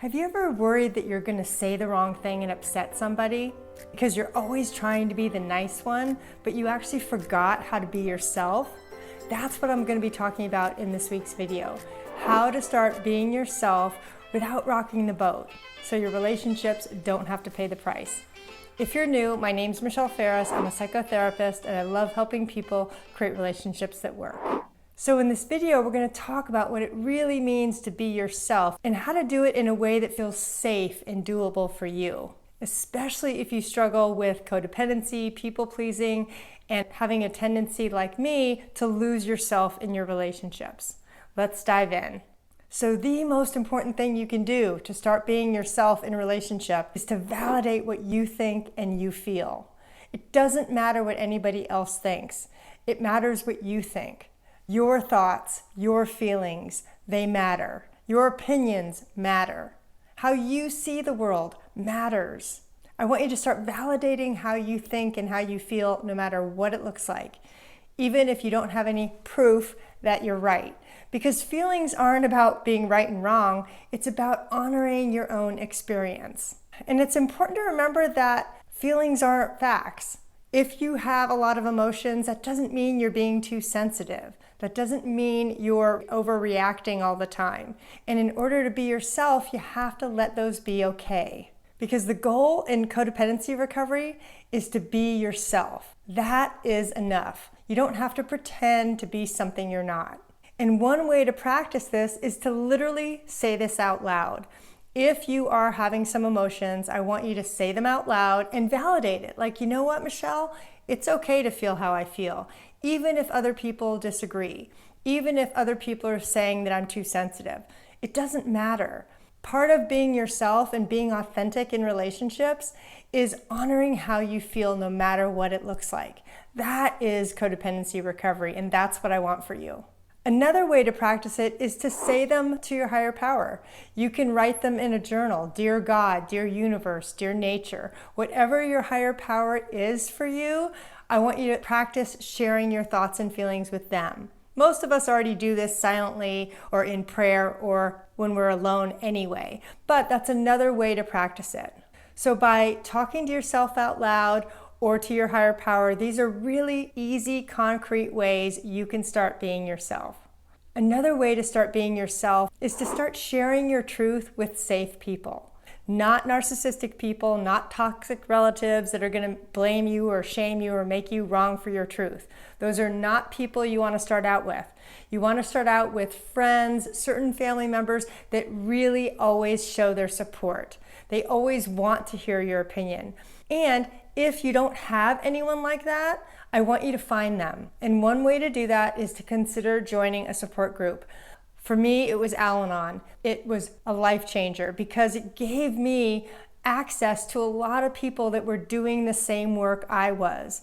Have you ever worried that you're going to say the wrong thing and upset somebody? Because you're always trying to be the nice one, but you actually forgot how to be yourself? That's what I'm going to be talking about in this week's video. How to start being yourself without rocking the boat, so your relationships don't have to pay the price. If you're new, my name's Michelle Ferris. I'm a psychotherapist and I love helping people create relationships that work. So in this video, we're going to talk about what it really means to be yourself and how to do it in a way that feels safe and doable for you, especially if you struggle with codependency, people-pleasing, and having a tendency like me to lose yourself in your relationships. Let's dive in. So the most important thing you can do to start being yourself in a relationship is to validate what you think and you feel. It doesn't matter what anybody else thinks. It matters what you think. Your thoughts, your feelings, they matter. Your opinions matter. How you see the world matters. I want you to start validating how you think and how you feel no matter what it looks like, even if you don't have any proof that you're right. Because feelings aren't about being right and wrong, it's about honoring your own experience. And it's important to remember that feelings aren't facts. If you have a lot of emotions, that doesn't mean you're being too sensitive. That doesn't mean you're overreacting all the time. And in order to be yourself, you have to let those be okay. Because the goal in codependency recovery is to be yourself. That is enough. You don't have to pretend to be something you're not. And one way to practice this is to literally say this out loud. If you are having some emotions, I want you to say them out loud and validate it. Like, you know what, Michelle? It's okay to feel how I feel, even if other people disagree, even if other people are saying that I'm too sensitive. It doesn't matter. Part of being yourself and being authentic in relationships is honoring how you feel no matter what it looks like. That is codependency recovery, and that's what I want for you. Another way to practice it is to say them to your higher power. You can write them in a journal. Dear God, dear universe, dear nature, whatever your higher power is for you, I want you to practice sharing your thoughts and feelings with them. Most of us already do this silently or in prayer or when we're alone anyway, but that's another way to practice it. So by talking to yourself out loud or to your higher power, these are really easy, concrete ways you can start being yourself. Another way to start being yourself is to start sharing your truth with safe people. Not narcissistic people, not toxic relatives that are going to blame you or shame you or make you wrong for your truth. Those are not people you want to start out with. You want to start out with friends, certain family members that really always show their support. They always want to hear your opinion. And if you don't have anyone like that, I want you to find them. And one way to do that is to consider joining a support group. For me, it was Al-Anon. It was a life changer because it gave me access to a lot of people that were doing the same work I was.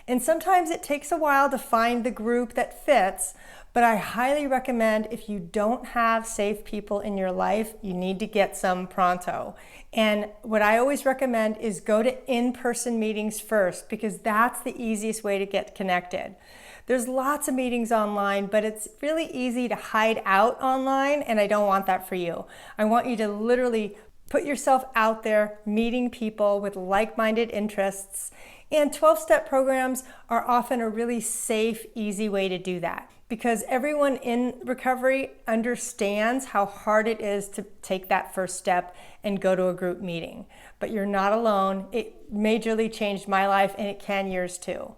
And sometimes it takes a while to find the group that fits, but I highly recommend if you don't have safe people in your life, you need to get some pronto. And what I always recommend is go to in-person meetings first because that's the easiest way to get connected. There's lots of meetings online, but it's really easy to hide out online, and I don't want that for you. I want you to literally put yourself out there, meeting people with like-minded interests, and 12-step programs are often a really safe, easy way to do that because everyone in recovery understands how hard it is to take that first step and go to a group meeting. But you're not alone. It majorly changed my life, and it can yours too.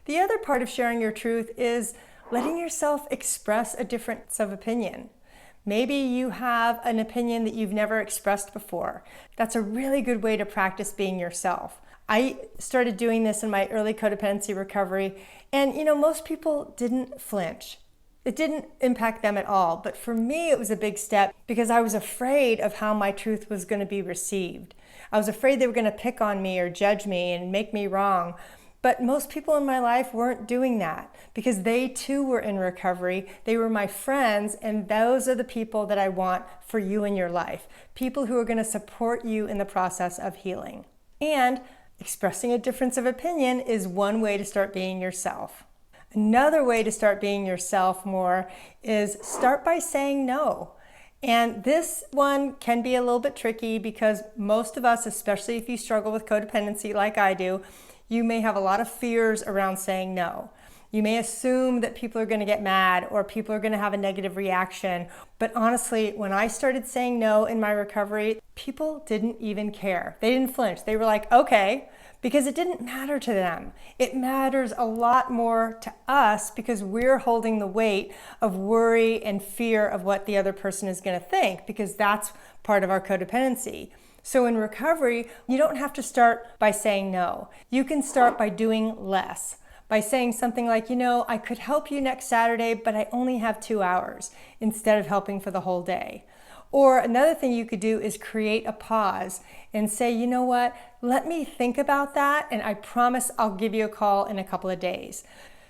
The other part of sharing your truth is letting yourself express a difference of opinion. Maybe you have an opinion that you've never expressed before. That's a really good way to practice being yourself. I started doing this in my early codependency recovery, and most people didn't flinch. It didn't impact them at all, but for me it was a big step because I was afraid of how my truth was going to be received. I was afraid they were going to pick on me or judge me and make me wrong. But most people in my life weren't doing that because they too were in recovery. They were my friends, and those are the people that I want for you in your life. People who are going to support you in the process of healing. And expressing a difference of opinion is one way to start being yourself. Another way to start being yourself more is start by saying no. And this one can be a little bit tricky because most of us, especially if you struggle with codependency like I do, you may have a lot of fears around saying no. You may assume that people are going to get mad or people are going to have a negative reaction. But honestly, when I started saying no in my recovery, people didn't even care. They didn't flinch. They were like, okay, because it didn't matter to them. It matters a lot more to us because we're holding the weight of worry and fear of what the other person is going to think, because that's part of our codependency. So in recovery, you don't have to start by saying no. You can start by doing less. By saying something like, I could help you next Saturday, but I only have 2 hours, instead of helping for the whole day. Or another thing you could do is create a pause and say, you know what, let me think about that, and I promise I'll give you a call in a couple of days,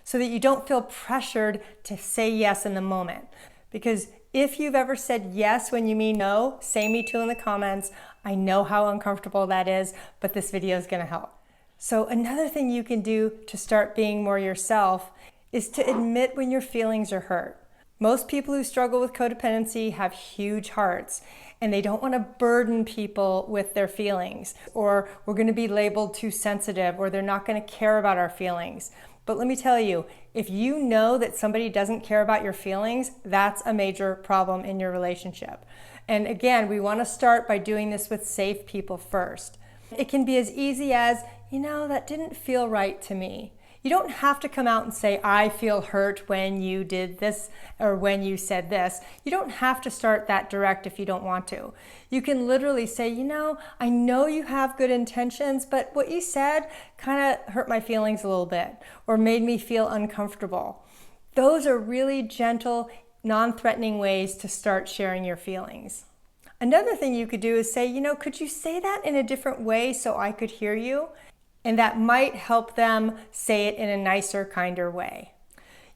so that you don't feel pressured to say yes in the moment. Because if you've ever said yes when you mean no, say me too in the comments. I know how uncomfortable that is, but this video is going to help. So another thing you can do to start being more yourself is to admit when your feelings are hurt. Most people who struggle with codependency have huge hearts, and they don't want to burden people with their feelings, or we're going to be labeled too sensitive, or they're not going to care about our feelings. But let me tell you, if you know that somebody doesn't care about your feelings, that's a major problem in your relationship. And again, we want to start by doing this with safe people first. It can be as easy as, that didn't feel right to me. You don't have to come out and say, I feel hurt when you did this or when you said this. You don't have to start that direct if you don't want to. You can literally say, I know you have good intentions, but what you said kind of hurt my feelings a little bit or made me feel uncomfortable. Those are really gentle, non-threatening ways to start sharing your feelings. Another thing you could do is say, could you say that in a different way so I could hear you? And that might help them say it in a nicer, kinder way.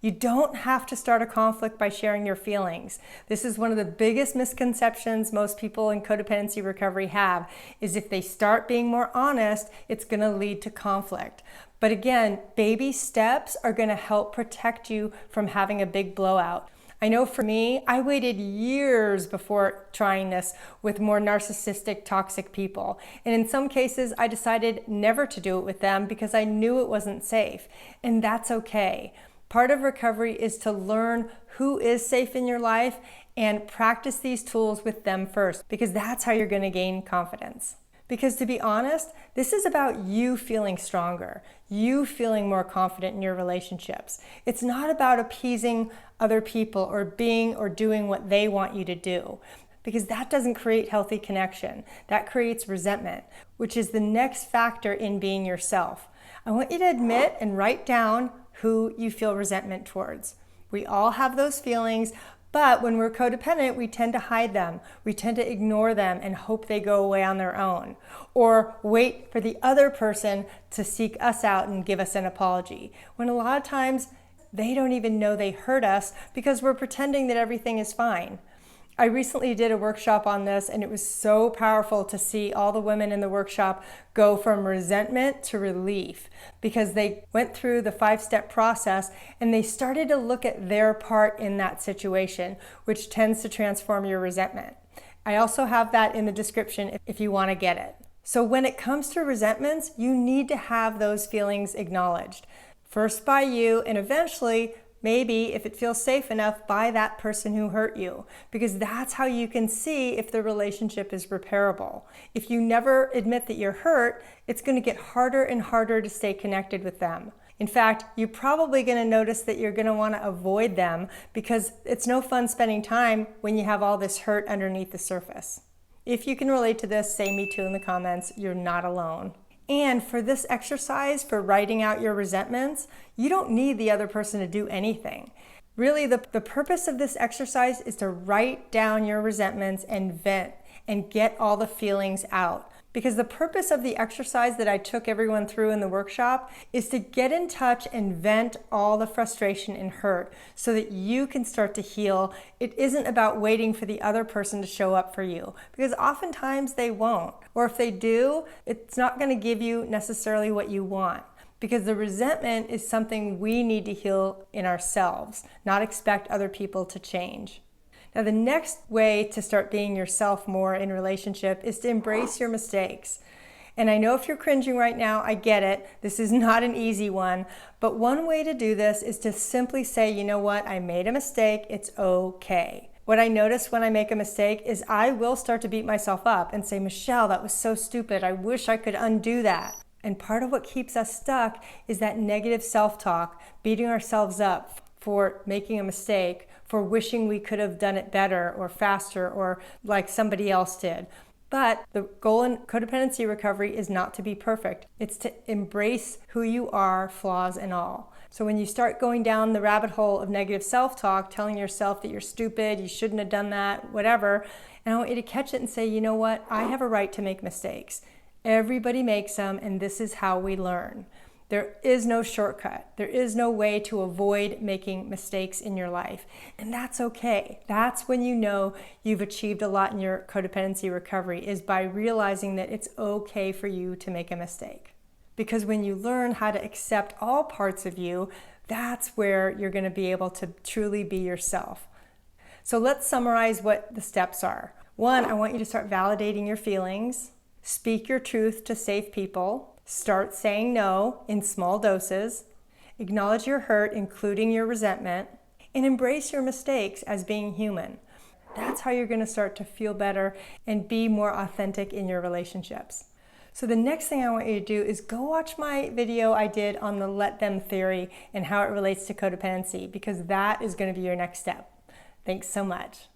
You don't have to start a conflict by sharing your feelings. This is one of the biggest misconceptions most people in codependency recovery have, is if they start being more honest, it's going to lead to conflict. But again, baby steps are going to help protect you from having a big blowout. I know for me, I waited years before trying this with more narcissistic, toxic people. And in some cases, I decided never to do it with them because I knew it wasn't safe. And that's okay. Part of recovery is to learn who is safe in your life and practice these tools with them first, because that's how you're going to gain confidence. Because to be honest, this is about you feeling stronger, you feeling more confident in your relationships. It's not about appeasing other people or being or doing what they want you to do, because that doesn't create healthy connection. That creates resentment, which is the next factor in being yourself. I want you to admit and write down who you feel resentment towards. We all have those feelings, but when we're codependent, we tend to hide them. We tend to ignore them and hope they go away on their own, or wait for the other person to seek us out and give us an apology, when a lot of times they don't even know they hurt us because we're pretending that everything is fine. I recently did a workshop on this, and it was so powerful to see all the women in the workshop go from resentment to relief, because they went through the 5-step process and they started to look at their part in that situation, which tends to transform your resentment. I also have that in the description if you want to get it. So when it comes to resentments, you need to have those feelings acknowledged. First by you, and eventually, maybe, if it feels safe enough, by that person who hurt you, because that's how you can see if the relationship is repairable. If you never admit that you're hurt, it's going to get harder and harder to stay connected with them. In fact, you're probably going to notice that you're going to want to avoid them, because it's no fun spending time when you have all this hurt underneath the surface. If you can relate to this, say me too in the comments. You're not alone. And for this exercise, for writing out your resentments, you don't need the other person to do anything. Really, the purpose of this exercise is to write down your resentments and vent and get all the feelings out. Because the purpose of the exercise that I took everyone through in the workshop is to get in touch and vent all the frustration and hurt so that you can start to heal. It isn't about waiting for the other person to show up for you, because oftentimes they won't. Or if they do, it's not going to give you necessarily what you want, because the resentment is something we need to heal in ourselves, not expect other people to change. Now, the next way to start being yourself more in relationship is to embrace your mistakes. And I know if you're cringing right now, I get it. This is not an easy one. But one way to do this is to simply say, you know what, I made a mistake, it's okay. What I notice when I make a mistake is I will start to beat myself up and say, Michelle, that was so stupid. I wish I could undo that. And part of what keeps us stuck is that negative self-talk, beating ourselves up for making a mistake, for wishing we could have done it better or faster or like somebody else did. But the goal in codependency recovery is not to be perfect. It's to embrace who you are, flaws and all. So when you start going down the rabbit hole of negative self-talk, telling yourself that you're stupid, you shouldn't have done that, whatever, and I want you to catch it and say, you know what, I have a right to make mistakes. Everybody makes them, and this is how we learn. There is no shortcut. There is no way to avoid making mistakes in your life. And that's okay. That's when you know you've achieved a lot in your codependency recovery, is by realizing that it's okay for you to make a mistake. Because when you learn how to accept all parts of you, that's where you're going to be able to truly be yourself. So let's summarize what the steps are. 1, I want you to start validating your feelings. Speak your truth to safe people. Start saying no in small doses. Acknowledge your hurt, including your resentment. And embrace your mistakes as being human. That's how you're going to start to feel better and be more authentic in your relationships. So the next thing I want you to do is go watch my video I did on the let them theory and how it relates to codependency, because that is going to be your next step. Thanks so much.